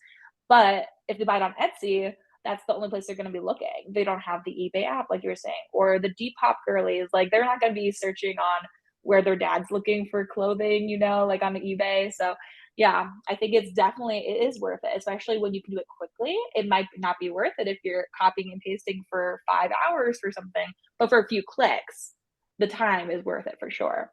But if they buy it on Etsy, that's the only place they're going to be looking. They don't have the eBay app, like you were saying, or the Depop girlies. Like they're not going to be searching on where their dad's looking for clothing, like on the eBay. So yeah, I think it is worth it, especially when you can do it quickly. It might not be worth it if you're copying and pasting for 5 hours for something, but for a few clicks, the time is worth it for sure.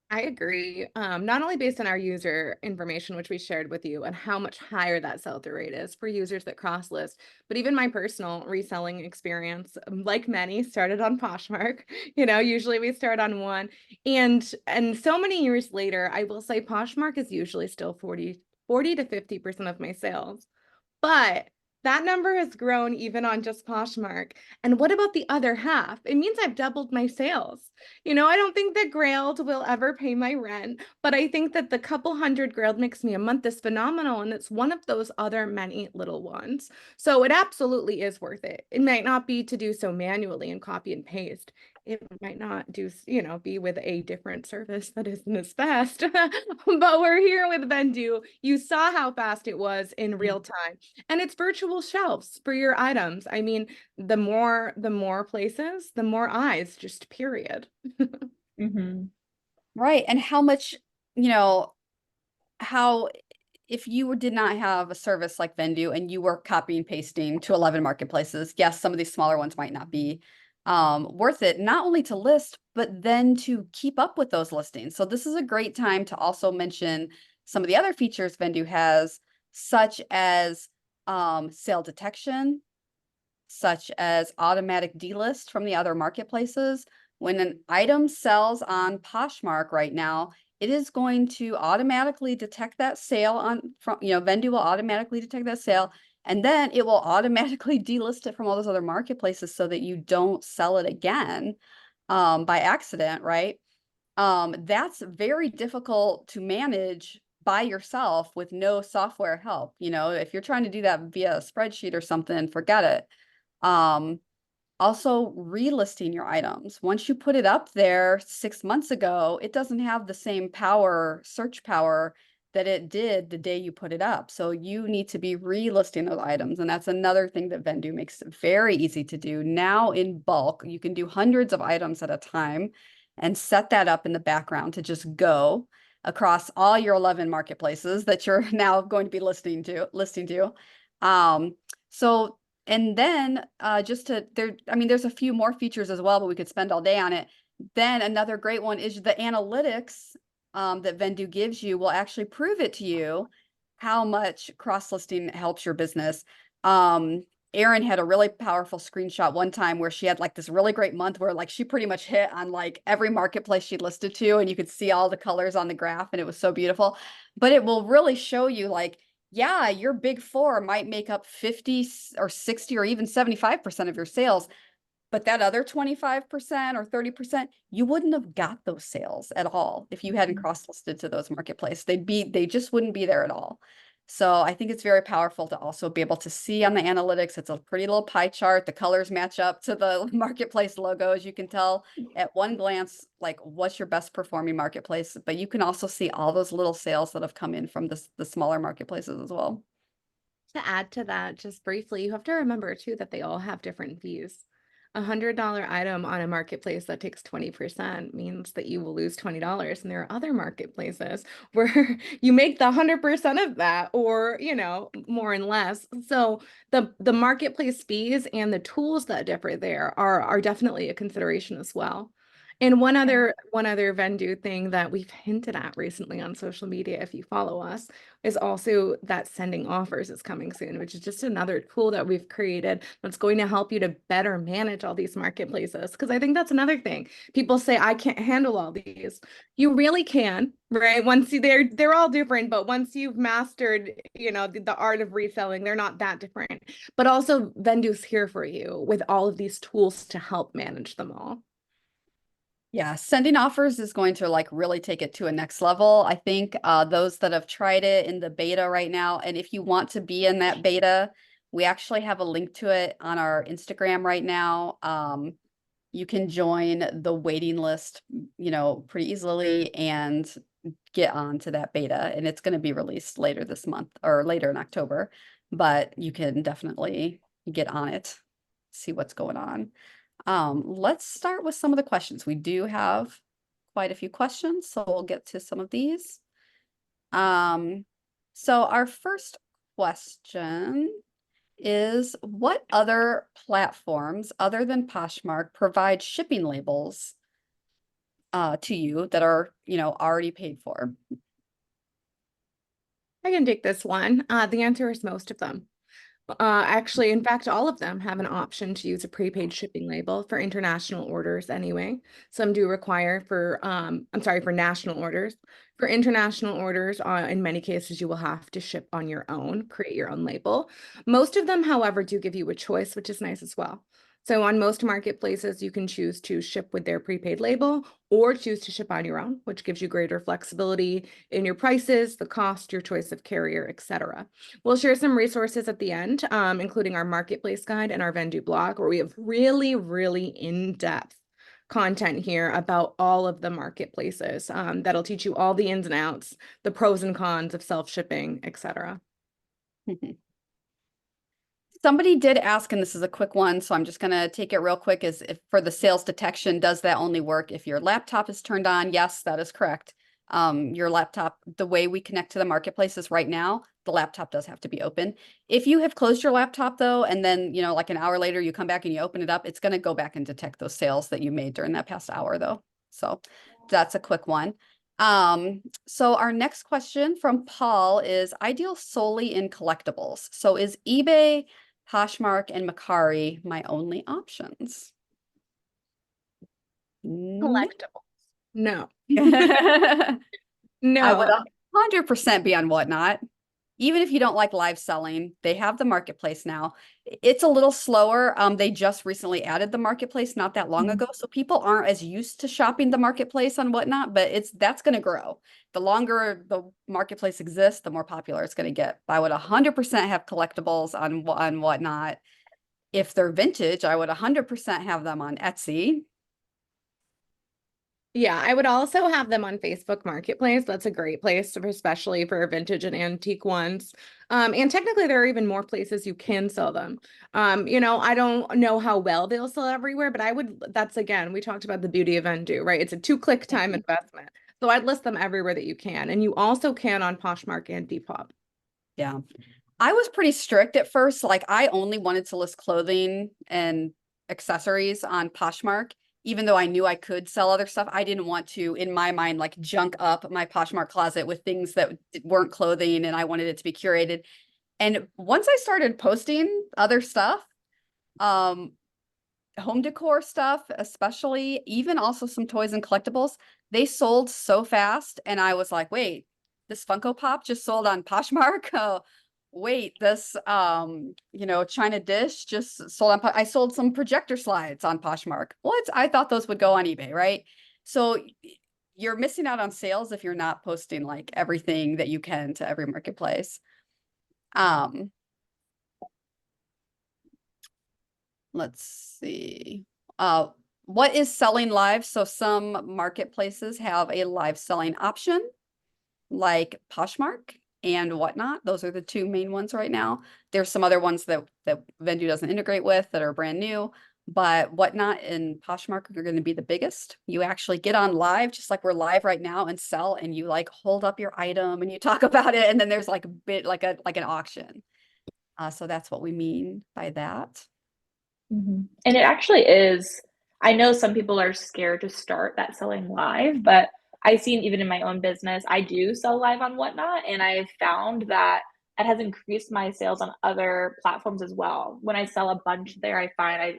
I agree. Not only based on our user information, which we shared with you, and how much higher that sell-through rate is for users that cross list, but even my personal reselling experience, like many, started on Poshmark. Usually we start on one, and so many years later, I will say Poshmark is usually still 40 to 50% of my sales. But that number has grown even on just Poshmark. And what about the other half? It means I've doubled my sales. I don't think that Grailed will ever pay my rent, but I think that the couple hundred Grailed makes me a month is phenomenal. And it's one of those other many little ones. So it absolutely is worth it. It might not be to do so manually and copy and paste. It might not be with a different service that isn't as fast. But we're here with Vendoo. You saw how fast it was in real time. And it's virtual shelves for your items. I mean, the more places, the more eyes, just period.
Mm-hmm.
Right. And how much, you know, how if you did not have a service like Vendoo and you were copy and pasting to 11 marketplaces, yes, some of these smaller ones might not be worth it, not only to list, but then to keep up with those listings. So this is a great time to also mention some of the other features Vendoo has, such as sale detection, such as automatic delist from the other marketplaces. When an item sells on Poshmark right now, it is going to automatically detect that sale Vendoo will automatically detect that sale, and then it will automatically delist it from all those other marketplaces so that you don't sell it again by accident, right? That's very difficult to manage by yourself with no software help. If you're trying to do that via a spreadsheet or something, forget it. Um, Also, relisting your items. Once you put it up there 6 months ago, it doesn't have the same search power that it did the day you put it up. So you need to be relisting those items. And that's another thing that Vendoo makes it very easy to do. Now in bulk, you can do hundreds of items at a time and set that up in the background to just go across all your 11 marketplaces that you're now going to be listing to. Um, so and then there's a few more features as well, but we could spend all day on it. Then another great one is the analytics that Vendoo gives you will actually prove it to you how much cross-listing helps your business. Erin had a really powerful screenshot one time where she had like this really great month where like she pretty much hit on like every marketplace she listed to, and you could see all the colors on the graph, and it was so beautiful. But it will really show you like, yeah, your big four might make up 50 or 60 or even 75% of your sales, but that other 25% or 30%, you wouldn't have got those sales at all if you hadn't cross-listed to those marketplaces. They just wouldn't be there at all. So I think it's very powerful to also be able to see on the analytics. It's a pretty little pie chart. The colors match up to the marketplace logos. You can tell at one glance, like what's your best performing marketplace, but you can also see all those little sales that have come in from the smaller marketplaces as well.
To add to that, just briefly, you have to remember too that they all have different fees. $100 item on a marketplace that takes 20% means that you will lose $20. And there are other marketplaces where you make the 100% of that, or, more and less. So the marketplace fees and the tools that differ there are definitely a consideration as well. And one other Vendoo thing that we've hinted at recently on social media, if you follow us, is also that sending offers is coming soon, which is just another tool that we've created that's going to help you to better manage all these marketplaces. Because I think that's another thing. People say, I can't handle all these. You really can, right? They're all different, but once you've mastered, the art of reselling, they're not that different. But also Vendoo's here for you with all of these tools to help manage them all.
Yeah, sending offers is going to like really take it to a next level. I think those that have tried it in the beta right now, and if you want to be in that beta, we actually have a link to it on our Instagram right now. You can join the waiting list, pretty easily and get onto that beta. And it's going to be released later this month or later in October, but you can definitely get on it, see what's going on. Let's start with some of the questions. We do have quite a few questions, so we'll get to some of these. So our first question is, what other platforms other than Poshmark provide shipping labels to you that are, you know, already paid for?
I can take this one. The answer is most of them. Actually, in fact, all of them have an option to use a prepaid shipping label for international orders anyway. Some do require for, I'm sorry, for national orders. For international orders, in many cases, you will have to ship on your own, create your own label. Most of them, however, do give you a choice, which is nice as well. So on most marketplaces, you can choose to ship with their prepaid label or choose to ship on your own, which gives you greater flexibility in your prices, the cost, your choice of carrier, etc. We'll share some resources at the end, including our marketplace guide and our Vendoo blog, where we have really, really in-depth content here about all of the marketplaces that'll teach you all the ins and outs, the pros and cons of self-shipping, etc.
Somebody did ask, and this is a quick one, so I'm just going to take it real quick, is if for the sales detection, does that only work if your laptop is turned on? Yes, that is correct. Your laptop, the way we connect to the marketplaces right now, the laptop does have to be open. If you have closed your laptop though, and then, you know, like an hour later you come back and you open it up, it's going to go back and detect those sales that you made during that past hour though. So that's a quick one. So our next question from Paul is, I deal solely in collectibles. So is eBay, Poshmark, and Mercari my only options? No.
Collectible. No.
I would
No.
100% be on Whatnot. Even if you don't like live selling, they have the marketplace now. It's a little slower. They just recently added the marketplace not that long ago, so people aren't as used to shopping the marketplace on Whatnot, but that's going to grow. The longer the marketplace exists, the more popular it's going to get. But I would 100% have collectibles on Whatnot. If they're vintage, I would 100% have them on Etsy.
Yeah, I would also have them on Facebook Marketplace. That's a great place, especially for vintage and antique ones. And technically, there are even more places you can sell them. You know, I don't know how well they'll sell everywhere, but that's again, we talked about the beauty of Vendoo, right? It's a 2-click time investment. So I'd list them everywhere that you can. And you also can on Poshmark and Depop.
Yeah. I was pretty strict at first. Like I only wanted to list clothing and accessories on Poshmark, even though I knew I could sell other stuff. I didn't want to, in my mind, like junk up my Poshmark closet with things that weren't clothing, and I wanted it to be curated. And once I started posting other stuff, home decor stuff, especially, even also some toys and collectibles, they sold so fast. And I was like, wait, this Funko Pop just sold on Poshmark. Oh, wait, this you know, China dish just sold on I sold some projector slides on Poshmark. What? I thought those would go on eBay, right? So you're missing out on sales if you're not posting like everything that you can to every marketplace. Let's see. What is selling live? So some marketplaces have a live selling option, like Poshmark and Whatnot. Those are the two main ones right now. There's some other ones that Vendoo doesn't integrate with that are brand new, but Whatnot and Poshmark are going to be the biggest. You actually get on live, just like we're live right now, and sell, and you like hold up your item and you talk about it, and then there's like a bit like an auction. So that's what we mean by that.
And it actually is, I know some people are scared to start that selling live, but I've seen even in my own business, I do sell live on Whatnot, and I've found that it has increased my sales on other platforms as well. When I sell a bunch there, I find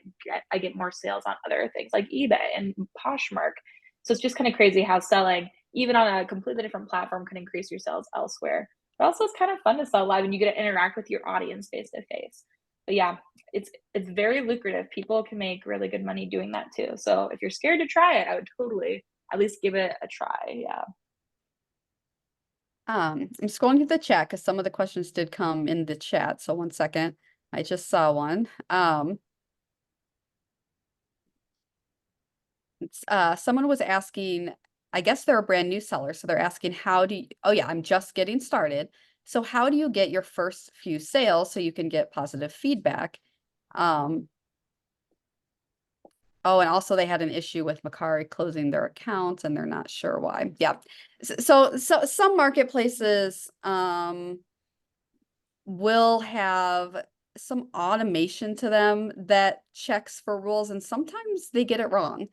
I get more sales on other things like eBay and Poshmark. So it's just kind of crazy how selling even on a completely different platform can increase your sales elsewhere. But also it's kind of fun to sell live and you get to interact with your audience face to face. But yeah, it's very lucrative. People can make really good money doing that too. So if you're scared to try it, I would totally at least give it a try. Yeah.
I'm scrolling through the chat because some of the questions did come in the chat. So one second, I just saw one. Someone was asking, I guess they're a brand new seller. So they're asking, oh yeah, I'm just getting started. So how do you get your first few sales so you can get positive feedback? Oh, and also they had an issue with Mercari closing their accounts and they're not sure why. Yeah. So some marketplaces will have some automation to them that checks for rules, and sometimes they get it wrong.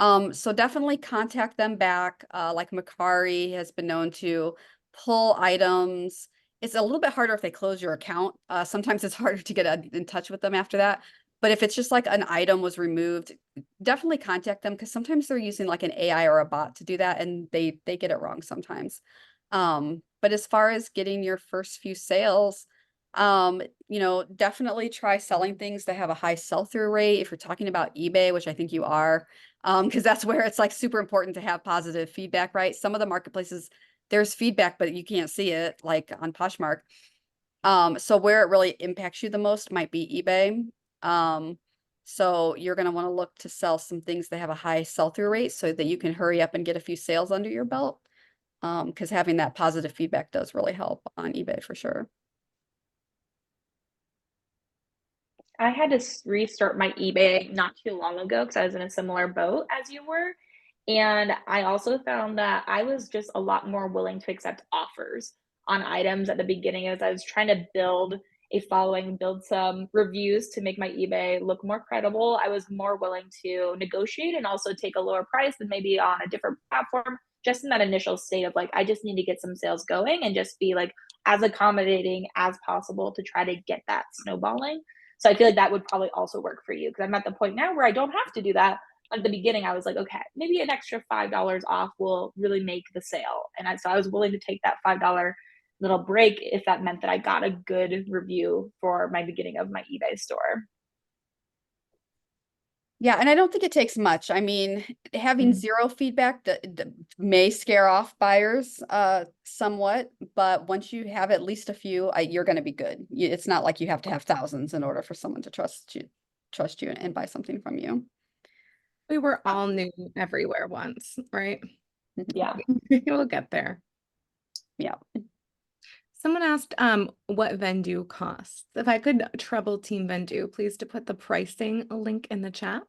So definitely contact them back. Like Macari has been known to pull items. It's a little bit harder if they close your account. Sometimes it's harder to get in touch with them after that. But if it's just like an item was removed, definitely contact them because sometimes they're using like an AI or a bot to do that and they get it wrong sometimes. But as far as getting your first few sales, definitely try selling things that have a high sell-through rate. If you're talking about eBay, which I think you are, because that's where it's like super important to have positive feedback, right? Some of the marketplaces, there's feedback, but you can't see it, like on Poshmark. So where it really impacts you the most might be eBay. So you're going to want to look to sell some things that have a high sell-through rate so that you can hurry up and get a few sales under your belt. Because having that positive feedback does really help on eBay for sure.
I had to restart my eBay not too long ago because I was in a similar boat as you were. And I also found that I was just a lot more willing to accept offers on items at the beginning as I was trying to build a following, build some reviews to make my eBay look more credible. I was more willing to negotiate and also take a lower price than maybe on a different platform, just in that initial state of like, I just need to get some sales going and just be like as accommodating as possible to try to get that snowballing. So I feel like that would probably also work for you because I'm at the point now where I don't have to do that. At the beginning, I was like, okay, maybe an extra $5 off will really make the sale. And so I was willing to take that $5 little break if that meant that I got a good review for my beginning of my eBay store.
Yeah, and I don't think it takes much. I mean, having zero feedback may scare off buyers somewhat, but once you have at least a few, you're going to be good. It's not like you have to have thousands in order for someone to trust you and buy something from you.
We were all new everywhere once, right?
Yeah.
We'll get there.
Yeah.
Someone asked what Vendoo costs. If I could trouble Team Vendoo, please to put the pricing link in the chat.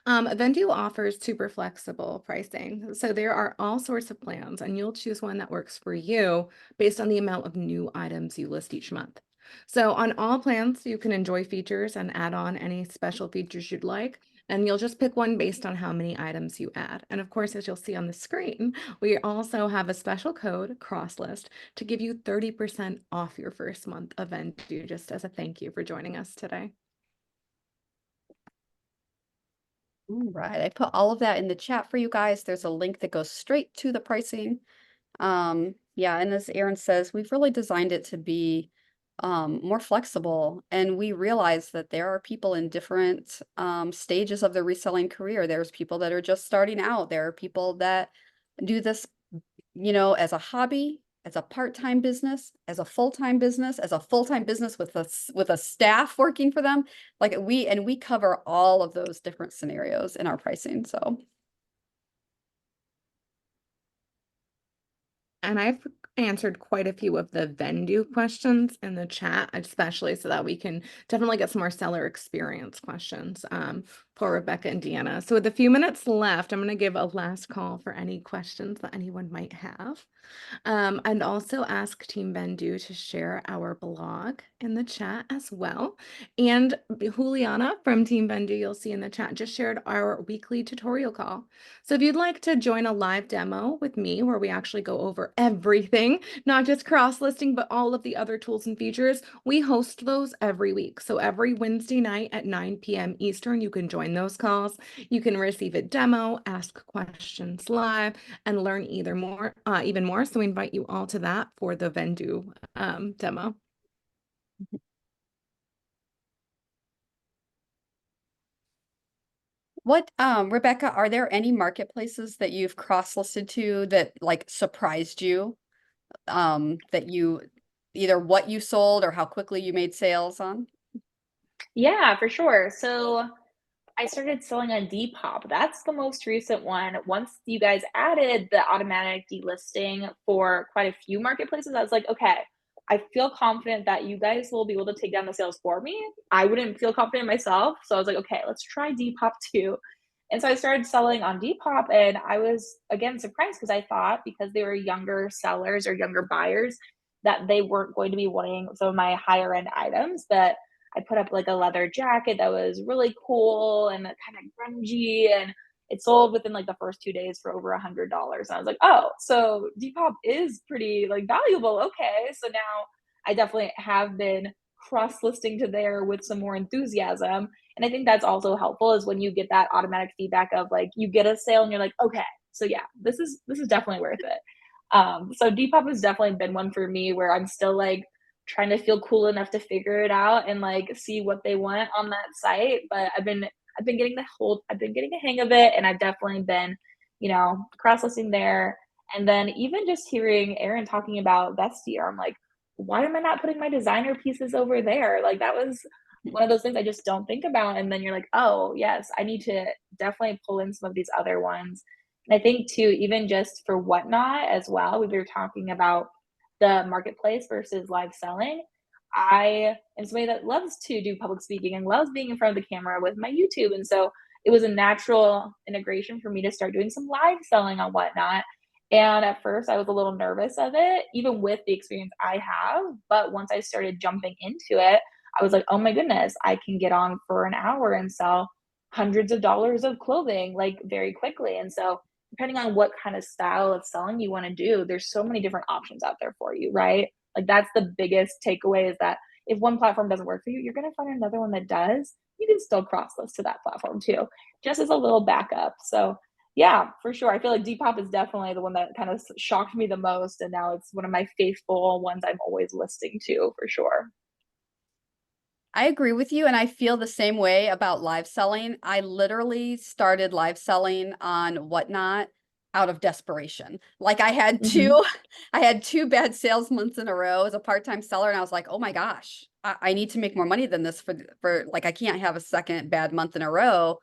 Vendoo offers super flexible pricing. So there are all sorts of plans and you'll choose one that works for you based on the amount of new items you list each month. So on all plans, you can enjoy features and add on any special features you'd like. And you'll just pick one based on how many items you add. And of course, as you'll see on the screen, we also have a special code, Crosslist, to give you 30% off your first month of Vendoo, just as a thank you for joining us today.
All right. I put all of that in the chat for you guys. There's a link that goes straight to the pricing. Yeah, and as Aaron says, we've really designed it to be more flexible. And we realize that there are people in different stages of their reselling career. There's people that are just starting out. There are people that do this, as a hobby, as a part-time business, as a full-time business, as a full-time business with a staff working for them. Like we cover all of those different scenarios in our pricing. So
And I've answered quite a few of the Vendoo questions in the chat, especially so that we can definitely get some more seller experience questions for Rebekah and Deanna. So with a few minutes left, I'm going to give a last call for any questions that anyone might have. And also ask Team Vendoo to share our blog in the chat as well. And Juliana from Team Vendoo, you'll see in the chat, just shared our weekly tutorial call. So if you'd like to join a live demo with me where we actually go over everything, not just cross-listing, but all of the other tools and features, we host those every week. So every Wednesday night at 9 p.m. Eastern, you can join those calls. You can receive a demo, ask questions live, and learn even more. So we invite you all to that for the Vendoo demo.
what, Rebekah, are there any marketplaces that you've cross-listed to that like surprised you? That you either what you sold or how quickly you made sales on?
Yeah, for sure. So I started selling on Depop. That's the most recent one. Once you guys added the automatic delisting for quite a few marketplaces, I was like, okay, I feel confident that you guys will be able to take down the sales for me. I wouldn't feel confident myself. So I was like, okay, let's try Depop too. And so I started selling on Depop and I was again surprised because I thought because they were younger sellers or younger buyers that they weren't going to be wanting some of my higher end items. But I put up like a leather jacket that was really cool and kind of grungy. And it sold within like the first 2 days for over $100. And I was like, oh, so Depop is pretty like valuable. Okay. So now I definitely have been cross-listing to there with some more enthusiasm. And I think that's also helpful is when you get that automatic feedback of like you get a sale and you're like, okay, so yeah, this is definitely worth it. So Depop has definitely been one for me where I'm still like trying to feel cool enough to figure it out and like see what they want on that site. But I've been getting I've been getting the hang of it, and I've definitely been, cross listing there. And then even just hearing Aaron talking about Vestier, I'm like, why am I not putting my designer pieces over there? Like that was one of those things I just don't think about. And then you're like, oh yes, I need to definitely pull in some of these other ones. And I think too, even just for Whatnot as well, we were talking about the marketplace versus live selling. I am somebody that loves to do public speaking and loves being in front of the camera with my YouTube. And so it was a natural integration for me to start doing some live selling on Whatnot. And at first, I was a little nervous of it, even with the experience I have. But once I started jumping into it, I was like, oh my goodness, I can get on for an hour and sell hundreds of dollars of clothing like very quickly. And so, depending on what kind of style of selling you want to do, there's so many different options out there for you, right? Like, that's the biggest takeaway is that if one platform doesn't work for you, you're going to find another one that does. You can still cross list to that platform too, just as a little backup. So, yeah, for sure. I feel like Depop is definitely the one that kind of shocked me the most. And now it's one of my faithful ones I'm always listing to for sure.
I agree with you, and I feel the same way about live selling. I literally started live selling on Whatnot out of desperation. Like I had
Mhm.
I had two bad sales months in a row as a part-time seller, and I was like, oh my gosh, I need to make more money than this for like I can't have a second bad month in a row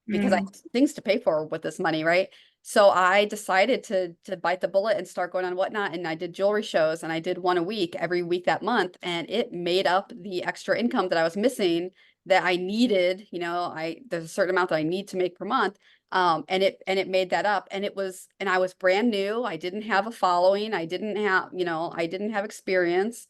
because I
Mm.
have things to pay for with this money, right? So I decided to bite the bullet and start going on Whatnot, and I did jewelry shows, and I did one a week every week that month, and it made up the extra income that I was missing that I needed. There's a certain amount that I need to make per month, and it made that up, and I was brand new. I didn't have a following. I didn't have experience.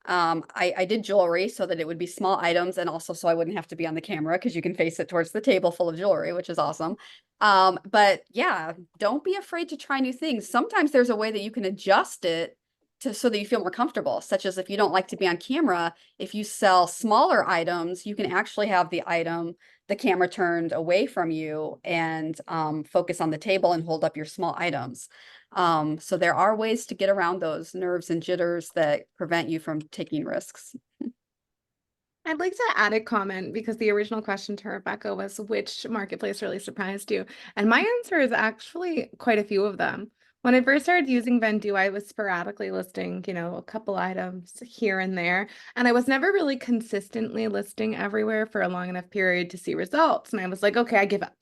I did jewelry so that it would be small items and also so I wouldn't have to be on the camera because you can face it towards the table full of jewelry, which is awesome. But yeah, don't be afraid to try new things. Sometimes there's a way that you can adjust it so that you feel more comfortable, such as if you don't like to be on camera, if you sell smaller items, you can actually have the camera turned away from you and focus on the table and hold up your small items. So there are ways to get around those nerves and jitters that prevent you from taking risks.
I'd like to add a comment because the original question to Rebecca was which marketplace really surprised you? And my answer is actually quite a few of them. When I first started using Vendoo, I was sporadically listing, a couple items here and there, and I was never really consistently listing everywhere for a long enough period to see results. And I was like, okay, I give up.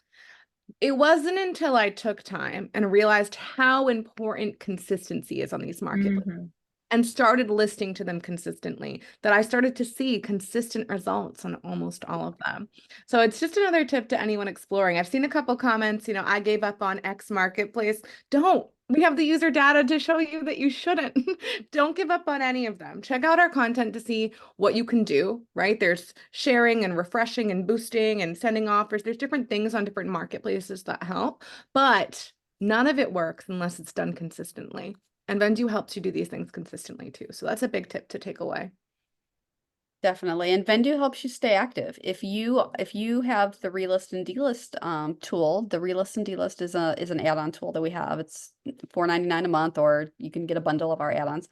It wasn't until I took time and realized how important consistency is on these marketplaces
Mhm.
and started listing to them consistently that I started to see consistent results on almost all of them. So it's just another tip to anyone exploring. I've seen a couple comments, I gave up on X marketplace. Don't. We have the user data to show you that you shouldn't. Don't give up on any of them. Check out our content to see what you can do, right? There's sharing and refreshing and boosting and sending offers. There's different things on different marketplaces that help, but none of it works unless it's done consistently. And Vendoo helps you do these things consistently too. So that's a big tip to take away.
Definitely. And Vendoo helps you stay active. If you have the relist and delist tool, the relist and delist is an add-on tool that we have. It's $4.99 a month, or you can get a bundle of our add-ons.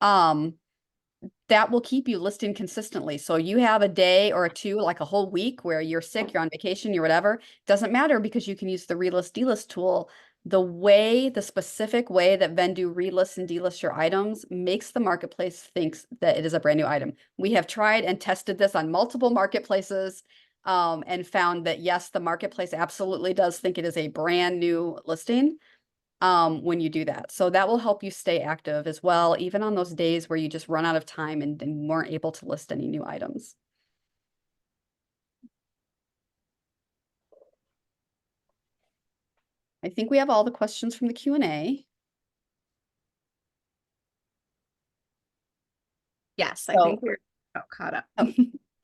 That will keep you listing consistently. So you have a day or two, like a whole week where you're sick, you're on vacation, you're whatever, doesn't matter because you can use the relist delist tool. The specific way that Vendoo relists and delists your items makes the marketplace thinks that it is a brand new item. We have tried and tested this on multiple marketplaces and found that yes, the marketplace absolutely does think it is a brand new listing when you do that. So that will help you stay active as well, even on those days where you just run out of time and weren't able to list any new items. I think we have all the questions from the Q&A.
Yes, I
So,
think we're about caught up.
oh,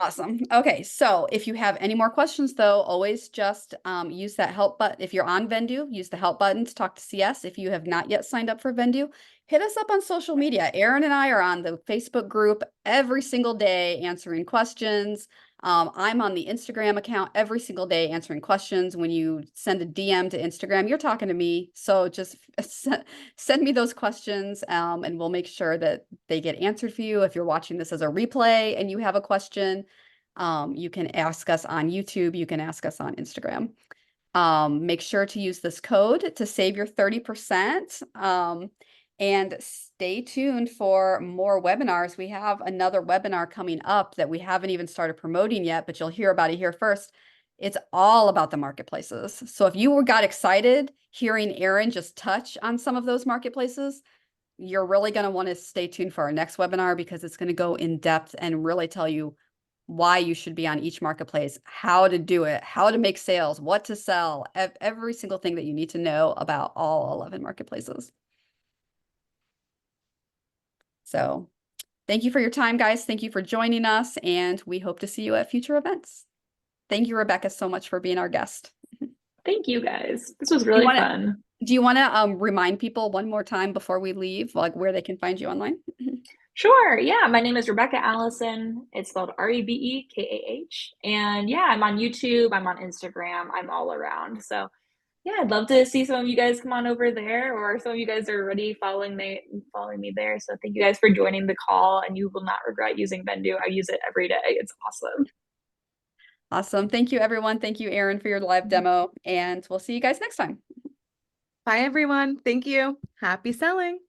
Awesome. Okay, so if you have any more questions, though, always just use that help button. If you're on Vendoo, use the help button to talk to CS. If you have not yet signed up for Vendoo, hit us up on social media. Erin and I are on the Facebook group every single day answering questions. I'm on the Instagram account every single day answering questions. When you send a DM to Instagram, you're talking to me. So just send me those questions, and we'll make sure that they get answered for you. If you're watching this as a replay and you have a question, you can ask us on YouTube. You can ask us on Instagram. Make sure to use this code to save your 30%. And stay tuned for more webinars. We have another webinar coming up that we haven't even started promoting yet, but you'll hear about it here first. It's all about the marketplaces. So if you got excited hearing Erin just touch on some of those marketplaces, you're really going to want to stay tuned for our next webinar, because it's going to go in depth and really tell you why you should be on each marketplace, how to do it, how to make sales, what to sell, every single thing that you need to know about all 11 marketplaces. So thank you for your time, guys. Thank you for joining us, and we hope to see you at future events. Thank you, Rebekah, so much for being our guest.
Thank you guys. This was really fun.
Do you want to remind people one more time before we leave, like where they can find you online?
Sure. Yeah. My name is Rebekah Allison. It's spelled Rebekah. And yeah, I'm on YouTube. I'm on Instagram. I'm all around. So yeah, I'd love to see some of you guys come on over there, or some of you guys are already following me there. So thank you guys for joining the call, and you will not regret using Vendoo. I use it every day. It's awesome.
Awesome. Thank you, everyone. Thank you, Erin, for your live demo, and we'll see you guys next time.
Bye, everyone. Thank you. Happy selling.